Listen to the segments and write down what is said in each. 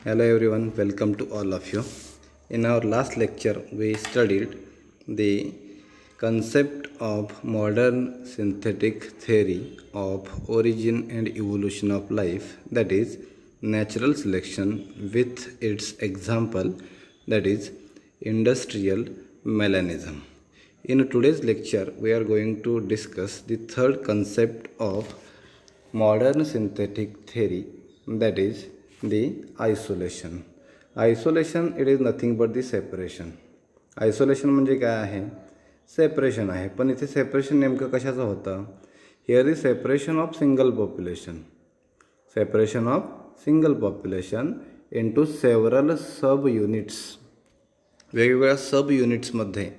Hello everyone, welcome to all of you. In our last lecture, we studied the concept of modern synthetic theory of origin and evolution of life, that is, natural selection, with its example, that is, industrial melanism. In today's lecture, we are going to discuss the third concept of modern synthetic theory, that is the isolation. Isolation, it is nothing but the separation. Isolation म्हणजे काय आहे? Separation आहे. पण इथे separation नेमकं कशाचं होतं? Here the separation of single population. Separation of single population into several sub units. वेगवेगळ्या सब युनिट्समध्ये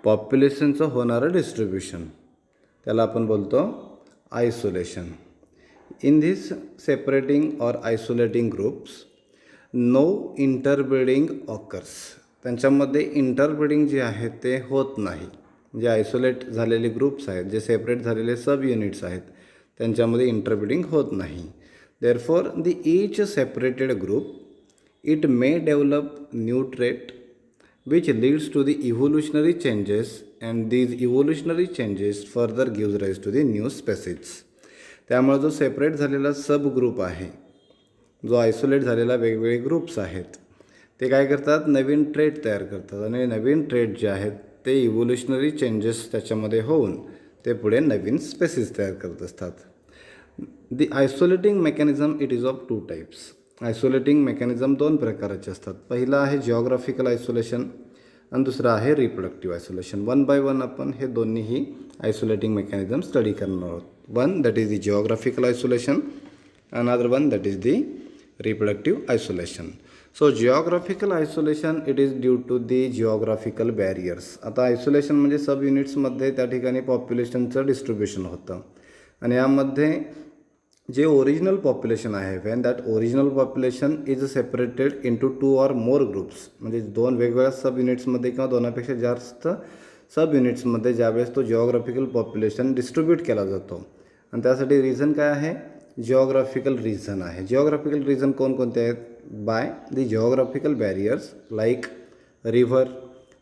पॉप्युलेशनचं होणारं डिस्ट्रीब्युशन, त्याला आपण बोलतो isolation. In this separating or isolating groups, no interbreeding occurs. त्यांच्यामध्ये इंटरब्रीडिंग जे आहे ते होत नाही. जे आयसोलेट झालेले ग्रुप्स आहेत, जे सेपरेट झालेले सब युनिट्स आहेत, त्यांच्यामध्ये इंटरब्रीडिंग होत नाही. Therefore the each separated group it may develop new trait which leads to the evolutionary changes, and these evolutionary changes further gives rise to the new species. त्यामुळे जो separate झालेला सब group आहे, जो isolate झालेला वेगवेगळे groups आहेत, ते काय करतात? नवीन ट्रेट तयार करतात. आणि नवीन ट्रेट जे आहेत ते इव्होल्युशनरी चेंजेस त्याच्यामध्ये होऊन ते पुढे नवीन स्पेसीज तयार करत असतात. The isolating mechanism it is of two types. Isolating mechanism दोन प्रकारचे असतात. पहिला आहे जिओग्राफिकल आयसोलेशन आणि दुसरा आहे reproductive isolation. One by one आपण हे दोन्हीही आयसोलेटिंग मेकॅनिझम स्टडी करणार आहोत. One that is the geographical isolation, another one that is the reproductive isolation. So geographical isolation it is due to the geographical barriers. आता isolation म्हणजे सब युनिट्समध्ये त्या ठिकाणी पॉप्युलेशनचं डिस्ट्रीब्युशन होतं, आणि यामध्ये जे ओरिजिनल पॉप्युलेशन आहे, when that original population is separated into two or more groups, म्हणजे दोन वेगवेगळ्या सब युनिट्समध्ये किंवा दोनापेक्षा जास्त सब युनिट्समध्ये ज्यावेळेस तो जिओग्राफिकल पॉप्युलेशन डिस्ट्रीब्यूट केला जातो. आणि त्यासाठी रिझन काय आहे? जिओग्राफिकल रिझन आहे. जिओग्राफिकल रिझन कोणकोणते आहेत? By the geographical barriers like river,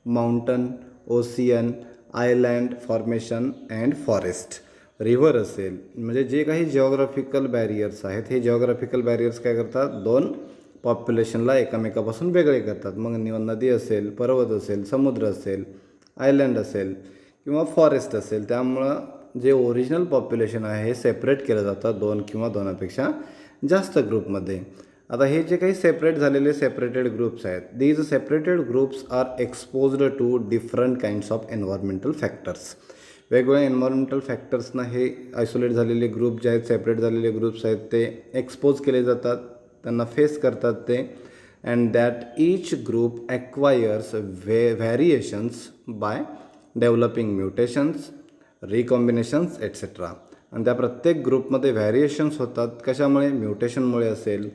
mountain, ocean, island formation and forest. River असेल म्हणजे जे काही जिओग्राफिकल बॅरियर्स आहेत, हे जिओग्राफिकल बॅरियर्स काय करतात? दोन पॉप्युलेशनला एकमेकापासून वेगळे करतात. मग नदी असेल, पर्वत असेल, समुद्र असेल, आयलँड असेल किंवा फॉरेस्ट असेल, त्यामुळं जे ओरिजिनल पॉप्युलेशन आहे हे सेपरेट केलं जातं दोन किंवा दोनापेक्षा जास्त ग्रुपमध्ये. आता हे जे काही सेपरेट झालेले सेपरेटेड ग्रुप्स आहेत, these separated groups are exposed to different kinds of environmental factors. वेगवेगळ्या एन्व्हायरमेंटल फॅक्टर्सना हे आयसोलेट झालेले ग्रुप जे आहेत, सेपरेट झालेले ग्रुप्स आहेत, ते एक्सपोज केले जातात, त्यांना फेस करतात ते. And that each group acquires variations by developing mutations, recombinations etcetera. आणि त्या प्रत्येक ग्रुपमध्ये व्हॅरिएशन्स होतात. कशामुळे? म्युटेशनमुळे असेल,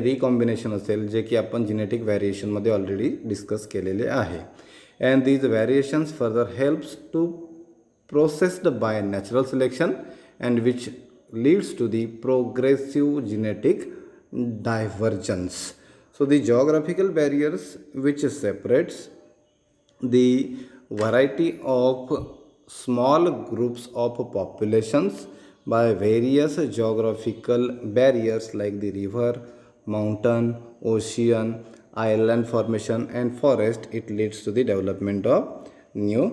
रिकॉम्बिनेशन असेल, जे की आपण जेनेटिक व्हॅरिएशनमध्ये ऑलरेडी डिस्कस केलेले आहे. And these variations further helps to processed by natural selection and which leads to the progressive genetic divergence. So the geographical barriers which separates the variety of small groups of populations by various geographical barriers like the river, mountain, ocean, island formation and forest, it leads to the development of new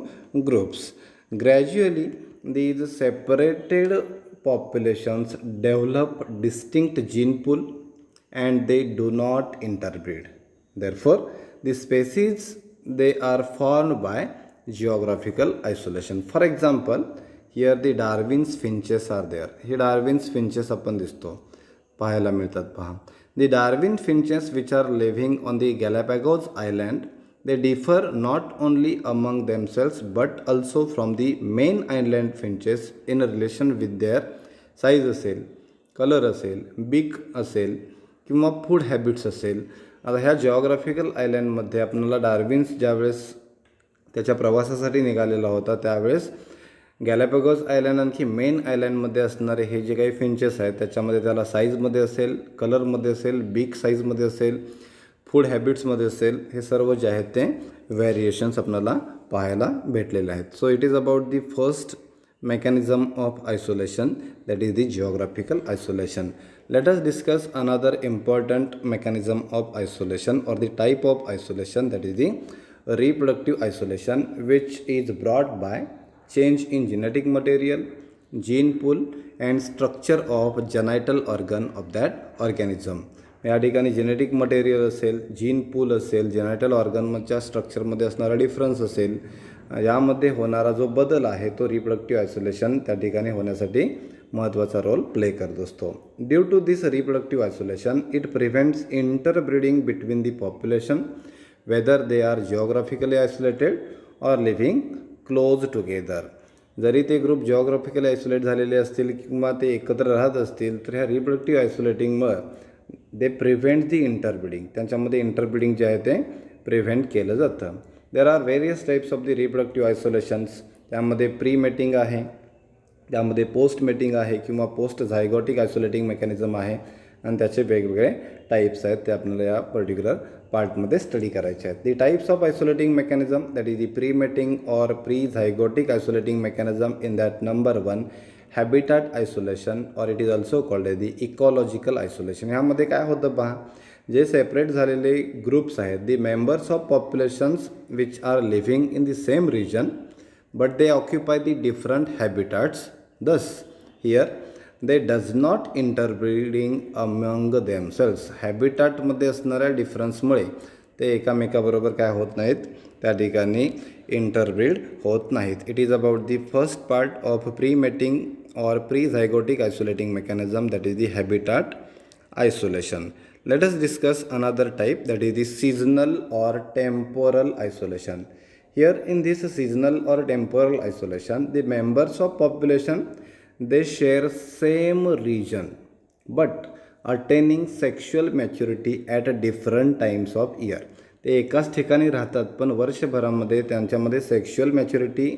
groups. Gradually, these separated populations develop distinct gene pool and they do not interbreed. Therefore, the species they are formed by geographical isolation. For example, here the Darwin's finches are there. Here Darwin's finches आपण दिसतो, पाहायला मिळतात पहा. The Darwin finches which are living on the Galapagos Island, they differ not only among themselves but also from the main island finches in relation with their size असेल, colour असेल, बीक असेल किंवा फूड हॅबिट्स असेल. आता ह्या geographical आयलँडमध्ये आपल्याला Darwin's ज्यावेळेस त्याच्या प्रवासासाठी निघालेला होता, त्यावेळेस गॅलापॅगोस आयलँड आणखी मेन आयलँडमध्ये असणारे हे जे काही फिंचेस आहेत त्याच्यामध्ये त्याला साईजमध्ये असेल, कलरमध्ये असेल, बीक साईजमध्ये असेल, फूड हॅबिट्समध्ये असेल, हे सर्व जे आहेत ते व्हेरिएशन्स आपल्याला पाहायला भेटलेले आहेत. So it is about the first mechanism of isolation, that is the geographical isolation. Let us discuss another important mechanism of isolation or the type of isolation, that is the reproductive isolation, which is brought by change in genetic material, gene pool and structure of genital organ of that organism. या ठिकाणी genetic material असेल, gene पूल असेल, जेनायटल ऑर्गनच्या स्ट्रक्चरमध्ये असणारा difference असेल, यामध्ये होणारा जो बदल आहे तो रिप्रोडक्टिव्ह आयसोलेशन त्या ठिकाणी होण्यासाठी महत्त्वाचा रोल प्ले करत असतो. Due to this reproductive isolation it prevents interbreeding between the population whether they are geographically isolated or living close together. जरी ते ग्रुप जिओग्राफिकली आयसोलेट झालेले असतील किंवा ते एकत्र राहत असतील तर ह्या रिप्रोडक्टिव्ह आयसोलेटिंगमुळे दे प्रिव्हेंट दी इंटरब्रीडिंग, त्यांच्यामध्ये इंटरब्रीडिंग जे आहे ते प्रिव्हेंट केलं जातं. There are various types of the reproductive isolations. त्यामध्ये प्री मेटिंग आहे, त्यामध्ये पोस्ट मेटिंग आहे किंवा पोस्ट झायगॉटिक आयसोलेटिंग मेकॅनिझम आहे आणि त्याचे वेगवेगळे टाईप्स आहेत ते आपल्याला या पर्टिक्युलर पार्टमध्ये स्टडी करायचे आहेत. The types of isolating mechanism, that is the pre mating or pre zygotic isolating mechanism. In that number 1 habitat isolation or it is also called the ecological isolation. ह्यामध्ये काय होतं पहा, जे सेपरेट झालेले groups आहेत, the members of populations which are living in the same region but they occupy the different habitats. Thus here they does not interbreeding among themselves. हॅबिटॅटमध्ये असणाऱ्या डिफरन्समुळे ते एकामेकाबरोबर काय होत नाहीत, त्या ठिकाणी इंटरब्रीड होत नाहीत. It is about the first part of pre mating or pre zygotic isolating mechanism, that is the habitat isolation. Let us discuss another type, that is the seasonal or temporal isolation. Here in this seasonal or temporal isolation, the members of population they share same region but attaining sexual maturity at different times of year. ते एकाच ठिकाणी राहतात पण वर्षभरामध्ये त्यांच्यामध्ये sexual maturity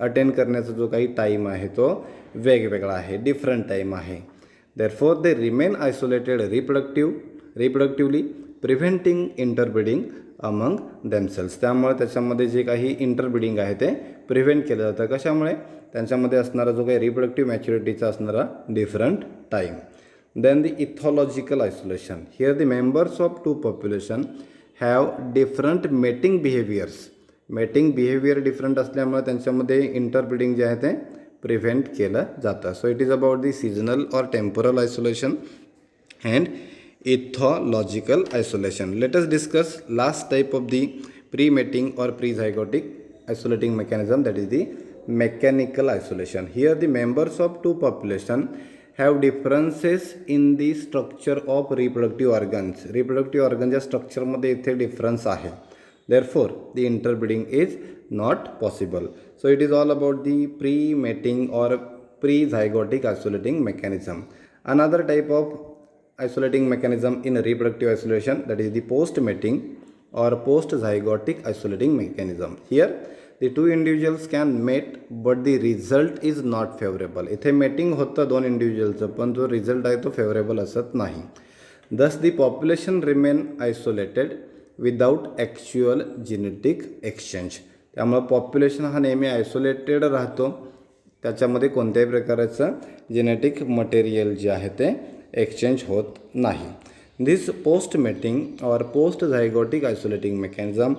attain करण्याचा जो काही time आहे तो वेगवेगळा आहे, डिफरंट टाईम आहे. Therefore they remain isolated reproductively preventing interbreeding among themselves. त्यामुळे त्याच्यामध्ये जे काही इंटरब्रीडिंग आहे ते प्रिव्हेंट केलं जातं. कशामुळे? त्यांच्यामध्ये असणारा जो काही रिप्रोडक्टिव्ह मॅच्युरिटीचा असणारा different time. Then the ethological isolation. Here the members of two population have different mating behaviours. Mating behaviour different असल्यामुळे त्यांच्यामध्ये इंटरब्रीडिंग जे आहे ते प्रिव्हेंट केलं जातं. So it is about the seasonal or temporal isolation and ethological isolation. Let us discuss last type of the pre-mating or pre-zygotic isolating mechanism, that is the mechanical isolation. Here the members of two population have differences in the structure of reproductive organs. Reproductive organs structure मध्ये इथे difference आहे. Therefore the interbreeding is not possible. So it is all about the pre-mating or pre-zygotic isolating mechanism. Another type of isolating mechanism in reproductive isolation, that is the post mating or post zygotic isolating mechanism. Here the two individuals can mate but the result is not favorable. इथे mating होतं दोन इंडिव्हिज्युअलचं पण जो result आहे तो favourable असत नाही. Thus the population remain isolated without actual genetic exchange. त्यामुळे पॉप्युलेशन हा नेहमी आयसोलेटेड राहतो, त्याच्यामध्ये कोणत्याही प्रकारचं जेनेटिक मटेरियल जे आहे ते एक्सचेंज होत नाही. This post mating or post zygotic isolating mechanism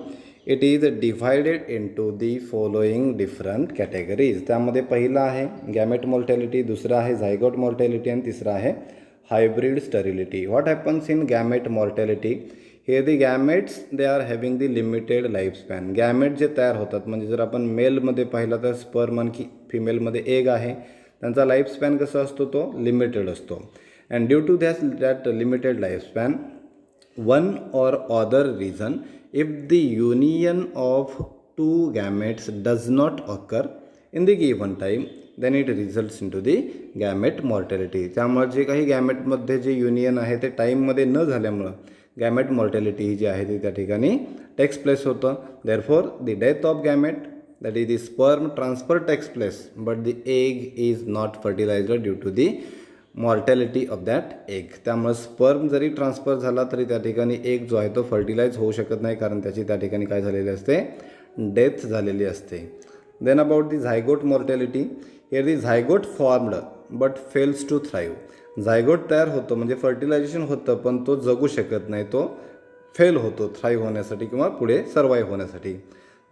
it is divided into the following different categories. त्यामध्ये पहिला आहे गॅमेट मॉर्टॅलिटी, दुसरा आहे झायगोट मॉर्टॅलिटी आणि तिसरा आहे hybrid sterility. What happens in gamete mortality? हे the gametes they are having the limited life span. Gamete जे तयार होतात म्हणजे जर आपण मेलमध्ये पाहिलं तर स्पर्म आणखी फिमेलमध्ये एग आहे, त्यांचा लाईफ स्पॅन कसा असतो तो लिमिटेड असतो. And due to that limited lifespan, one or other reason, if the union of two gametes does not occur in the given time, then it results into the gamete mortality. त्यामुळे जे काही गॅमेटमध्ये जे union आहे ते टाईममध्ये न झाल्यामुळं gamete mortality जी आहे ती त्या ठिकाणी टेक्स प्लेस होतं. Therefore the death of gamete that is the sperm transfer takes place, but the egg is not fertilized due to the mortality of that egg. त्यामुळे स्पर्म जरी ट्रान्सफर झाला तरी त्या ठिकाणी एग जो आहे तो फर्टिलाइज होऊ शकत नाही, कारण त्याची त्या ठिकाणी काय झालेली असते, डेथ झालेली असते. Then about the zygote mortality, here the zygote formed but fails to thrive. Zygote तयार होतो म्हणजे फर्टिलायझेशन होतं, पण तो जगू शकत नाही, तो फेल होतो थ्राईव्ह होण्यासाठी किंवा पुढे सर्वाईव्ह होण्यासाठी.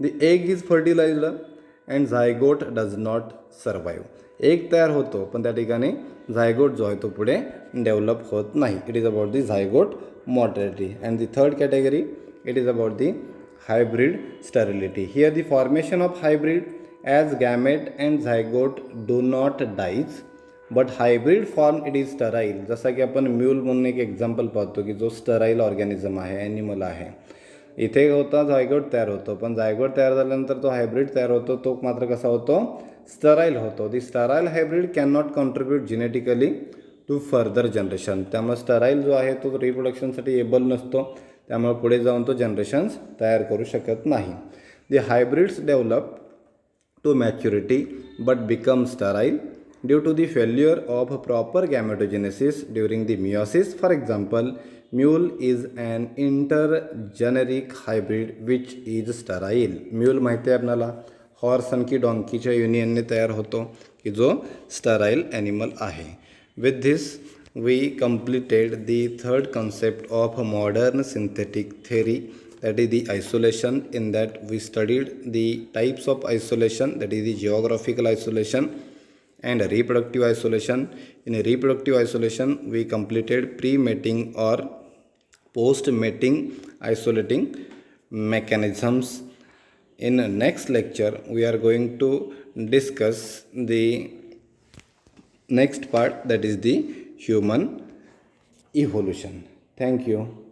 The egg is fertilised and zygote does not survive. Egg तयार होतो पण त्या ठिकाणी झायगोट जो आहे तो पुढे डेव्हलप होत नाही. It is about the zygote mortality. And the third category, it is about the hybrid sterility. Here the formation of hybrid as gamete and zygote do not dies but hybrid form it is sterile. जसा की आपण mule म्हणून एक example पाहतो की जो sterile organism आहे, animal आहे. इथे होता झायगोट तयार होतो, पण झायगोट तयार झाल्यानंतर तो हायब्रीड तयार होतो, तो मात्र कसा होतो, स्टराईल होतो. The sterile hybrid can not contribute genetically to further generation. त्यामुळे स्टराईल जो आहे तो रिप्रोडक्शनसाठी एबल नसतो, त्यामुळे पुढे जाऊन तो जनरेशन्स तयार करू शकत नाही. The hybrids develop to maturity but become sterile due to the failure of proper gametogenesis during the meiosis. For example, mule is an intergeneric hybrid which is sterile. Mule माहिती आहे आपल्याला, हॉर्स आणखी डॉन्कीच्या युनियनने तयार होतो की जो स्टराईल ॲनिमल आहे. With this we completed the third concept of modern synthetic theory, that is the isolation. In that we studied the types of isolation, that is the geographical isolation and reproductive isolation. In reproductive isolation we completed pre-mating or post-mating isolating mechanisms. In next lecture we are going to discuss the next part, that is the human evolution. Thank you.